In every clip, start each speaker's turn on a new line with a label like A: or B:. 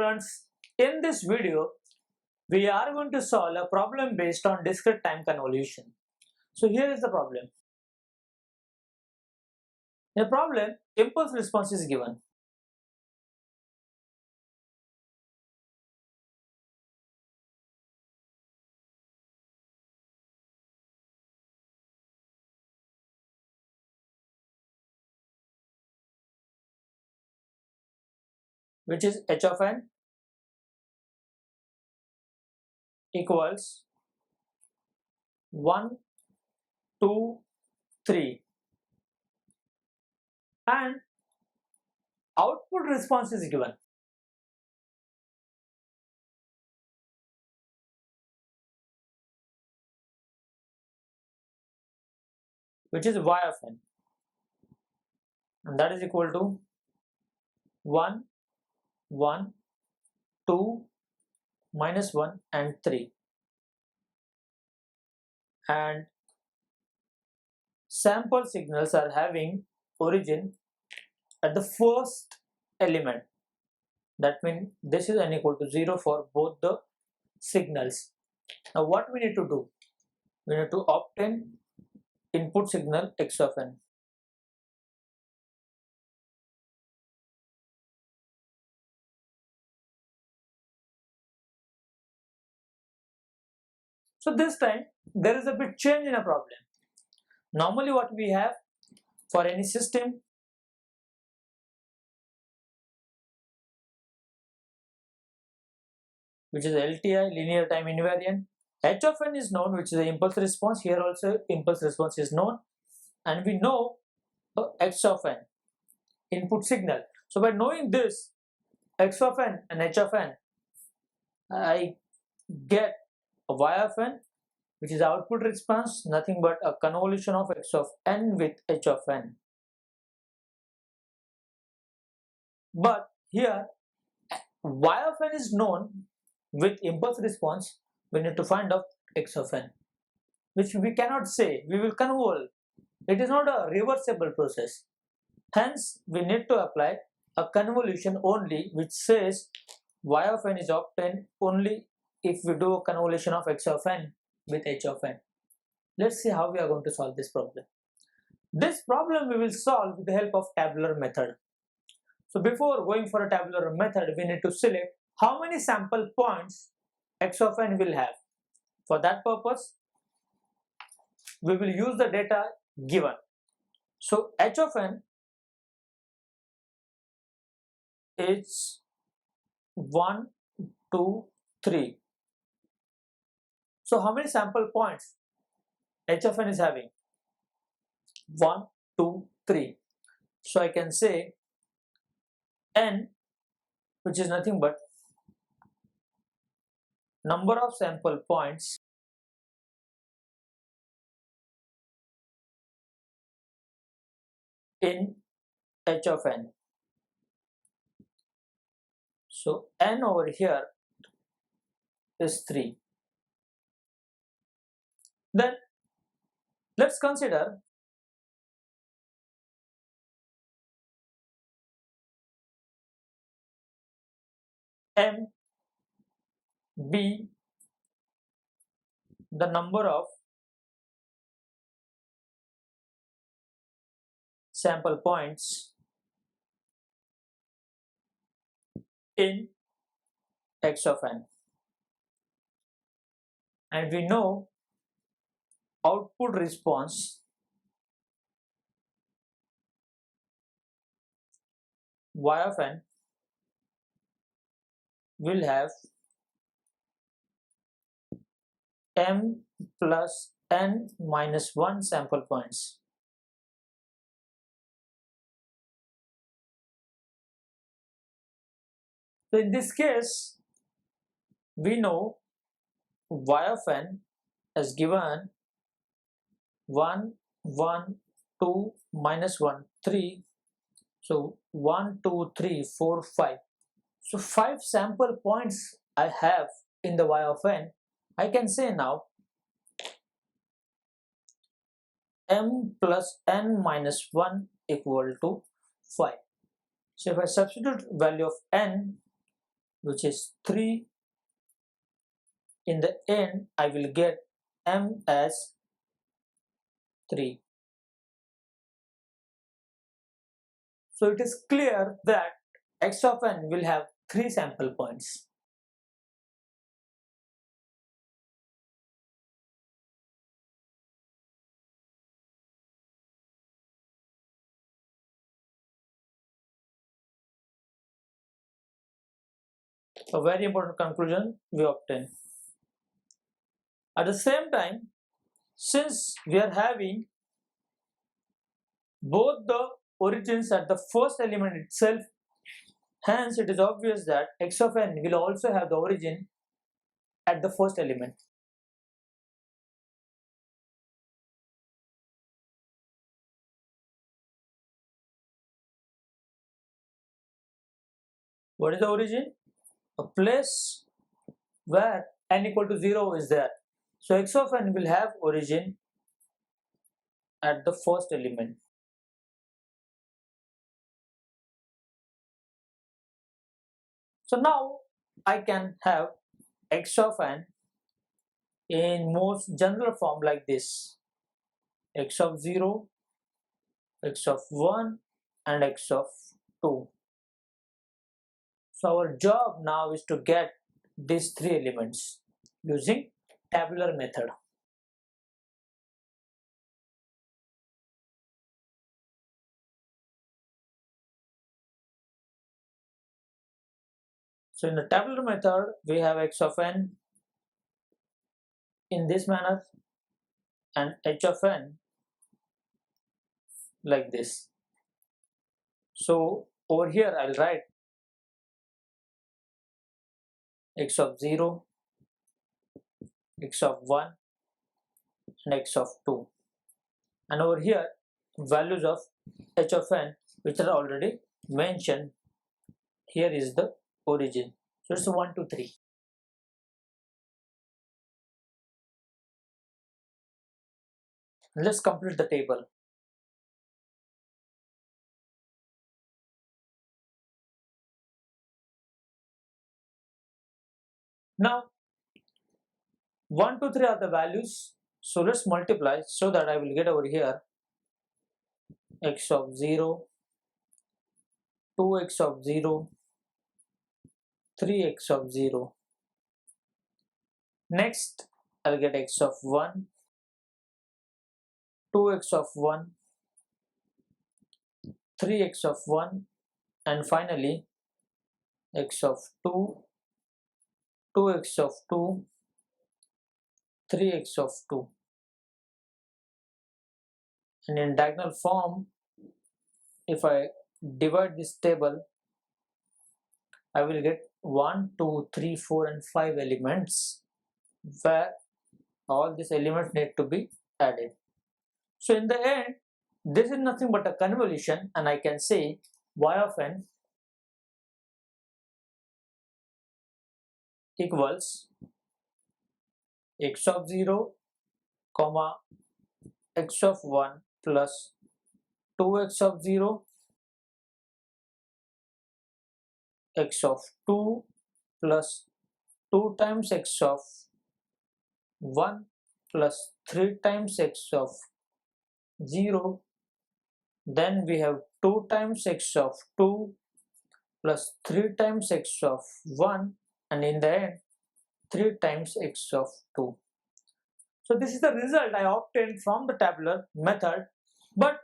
A: students, in this video we are going to solve a problem based on discrete time convolution. So here is the problem. In the problem, impulse response is given. Which is h of n equals 1, 2, 3, and output response is given, which is y of n, and that is equal to 1, 1, 2, minus 1 and 3, and sample signals are having origin at the first element. That means this is n equal to 0 for both the signals. Now what we need to do? We need to obtain input signal x of n. So this time there is a bit change in a problem. Normally what we have for any system, which is LTI, linear time invariant, h of n is known, which is the impulse response. Here also impulse response is known, and we know x of n, input signal. So by knowing this x of n and h of n, I get a y of n, which is output response, nothing but a convolution of x of n with h of n. But here y of n is known with impulse response. We need to find out x of n, which we cannot say. We will convolve. It is not a reversible process. Hence, we need to apply a convolution only, which says y of n is obtained only if we do a convolution of x of n with h of n. Let's see how we are going to solve this problem. This problem we will solve with the help of tabular method. So before going for a tabular method, we need to select how many sample points x of n will have. For that purpose, we will use the data given. So h of n is 1, 2, 3. So how many sample points h of n is having? 1, 2, 3. So I can say n, which is nothing but number of sample points in h of n. So n over here is 3. Then let's consider m be the number of sample points in x of n, and we know output response y of n will have m plus n minus 1 sample points. So in this case, we know y of n is given 1, 1, 2, minus 1, 3. So 1, 2, 3, 4, 5. So 5 sample points I have in the y of n. I can say now m plus n minus 1 equal to 5. So if I substitute value of n, which is 3. In the end, I will get m as 3. So it is clear that x of n will have 3 sample points. A very important conclusion we obtain. At the same time, since we are having both the origins at the first element itself, hence it is obvious that x of n will also have the origin at the first element. What is the origin? A place where n equal to 0 is there. So x of n will have origin at the first element. So now I can have x of n in most general form like this: x of 0, x of 1 and x of 2. So our job now is to get these 3 elements using tabular method. So in the tabular method, we have x of n in this manner and h of n like this. So over here I'll write x of 0, x of 1 and x of 2. And over here values of h of n which are already mentioned. Here is the origin. So it's 1, 2, 3. Let's complete the table. Now 1, 2, 3 are the values. So let's multiply so that I will get over here x of 0, 2x of 0, 3x of 0. Next I'll get x of 1, 2x of 1, 3x of 1 and finally x of 2, 2x of 2, 3x of 2. And in diagonal form, if I divide this table, I will get 1, 2, 3, 4 and 5 elements where all these elements need to be added. So in the end, this is nothing but a convolution and I can say y of n equals x of 0, comma x of 1 plus 2x of 0, x of 2 plus 2 times x of 1 plus 3 times x of 0. Then we have 2 times x of 2 plus 3 times x of 1 and in the end 3 times x of 2. So this is the result I obtained from the tabular method, but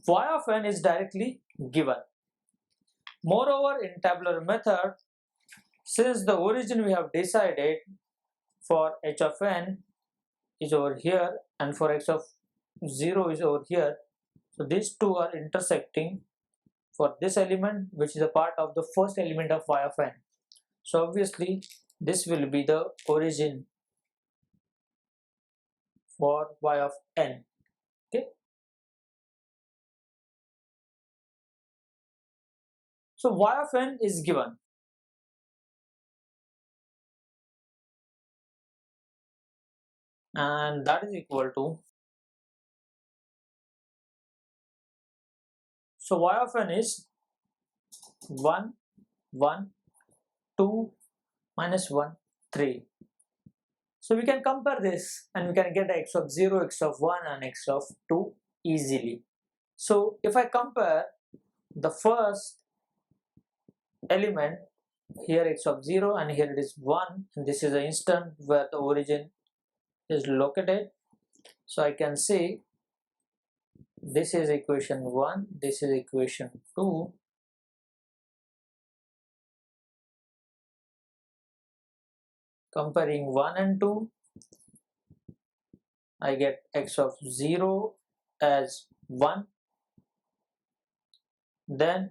A: y of n is directly given. Moreover, in tabular method, since the origin we have decided for h of n is over here and for x of 0 is over here, so these two are intersecting for this element which is a part of the first element of y of n. So obviously this will be the origin for y of n. Okay. So y of n is given. And that is equal to, so y of n is 1, 1, 2 minus 1, 3. So we can compare this and we can get x of 0, x of 1 and x of 2 easily. So if I compare the first element, here x of 0 and here it is 1, and this is the instant where the origin is located. So I can say this is equation 1, this is equation 2. Comparing 1 and 2, I get x of 0 as 1. Then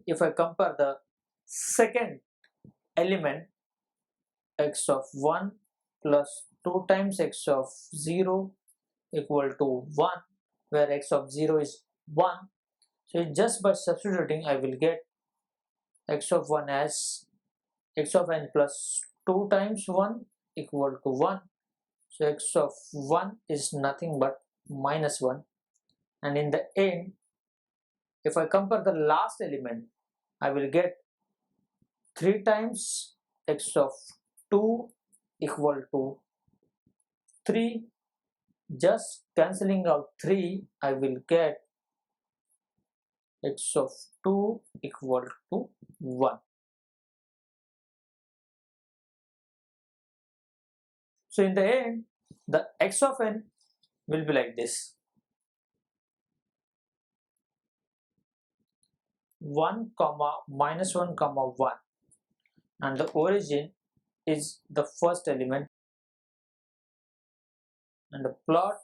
A: if I compare the second element, x of 1 plus 2 times x of 0 equal to 1, where x of 0 is 1. So just by substituting, I will get x of 1 as x of n plus 2 times 1 equal to 1. So x of 1 is nothing but minus 1. And in the end, if I compare the last element, I will get 3 times x of 2 equal to 3. Just cancelling out 3, I will get x of 2 equal to 1. So in the end, the x of n will be like this: 1 comma minus 1 comma 1, and the origin is the first element, and the plot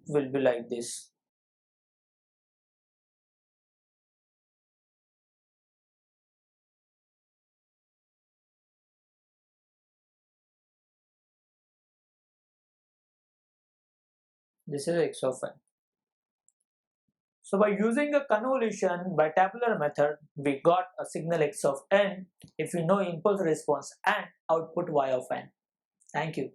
A: will be like this. This is x of n. So by using a convolution by tabular method, we got a signal x of n if we know impulse response and output y of n. Thank you.